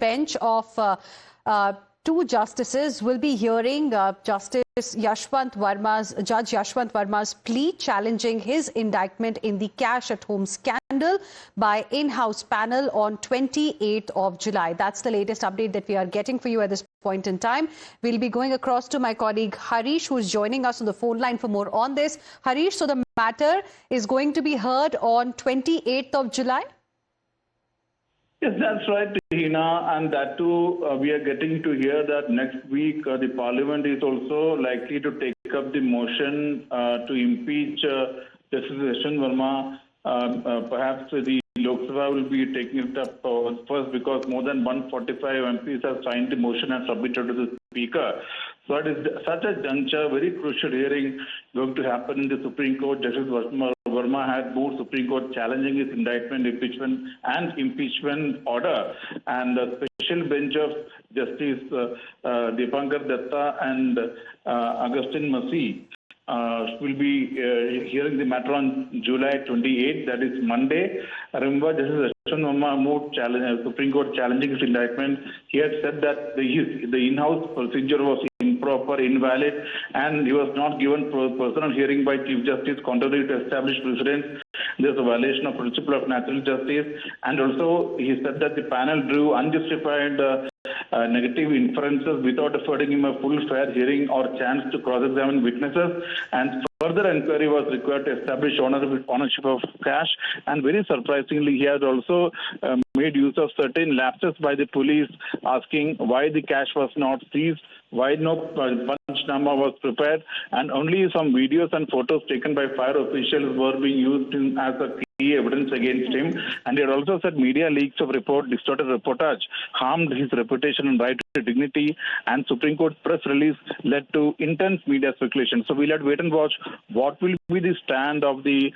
bench of two justices will be hearing Judge Yashwant Verma's plea challenging his indictment in the cash at home scandal by in-house panel on 28th of July. That's the latest update that we are getting for you at this point in time. We'll be going across to my colleague Harish, who is joining us on the phone line for more on this. Harish, so the matter is going to be heard on 28th of July? Yes, that's right, Hina, and that too, we are getting to hear that next week the Parliament is also likely to take up the motion to impeach Justice Yashwant Verma. Perhaps the Lok Sabha will be taking it up first because more than 145 MPs have signed the motion and submitted to the Speaker. So it is such a juncture, very crucial hearing going to happen in the Supreme Court. Justice Verma had moved Supreme Court challenging his indictment, impeachment order, and the special bench of Justice Dipankar Datta and Augustine Massey will be hearing the matter on July 28th, that is Monday. Remember, Justice Yashwant Verma moved Supreme Court challenging his indictment. He had said that the in-house procedure was improper, invalid, and he was not given personal hearing by Chief Justice, contrary to established precedents. There's a violation of principle of natural justice, and also he said that the panel drew unjustified negative inferences without affording him a full fair hearing or chance to cross-examine witnesses, and further inquiry was required to establish ownership of cash. And very surprisingly, he has also made use of certain lapses by the police, asking why the cash was not seized, why no punchnama was prepared, and only some videos and photos taken by fire officials were being used as a key evidence against him. And he had also said media leaks of distorted reportage harmed his reputation and right to dignity, and Supreme Court press release led to intense media speculation. So we'll have to wait and watch what will be the stand of the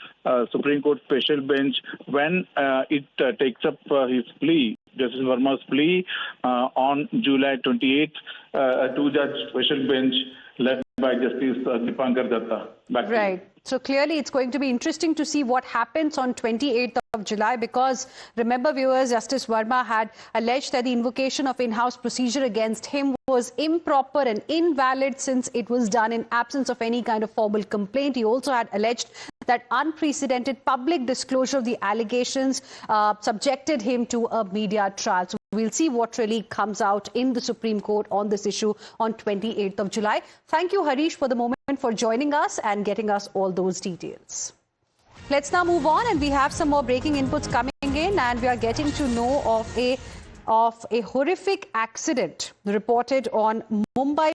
Supreme Court special bench when it takes up his plea, Justice Verma's plea, on July 28th, a two-judge special bench led by Justice Dipankar Datta. Right. So clearly it's going to be interesting to see what happens on 28th of July, because remember, viewers, Justice Verma had alleged that the invocation of in-house procedure against him was improper and invalid since it was done in absence of any kind of formal complaint. He also had alleged that unprecedented public disclosure of the allegations subjected him to a media trial. So we'll see what really comes out in the Supreme Court on this issue on 28th of July. Thank you, Harish, for the moment, for joining us and getting us all those details. Let's now move on, and we have some more breaking inputs coming in, and we are getting to know of a horrific accident reported on Mumbai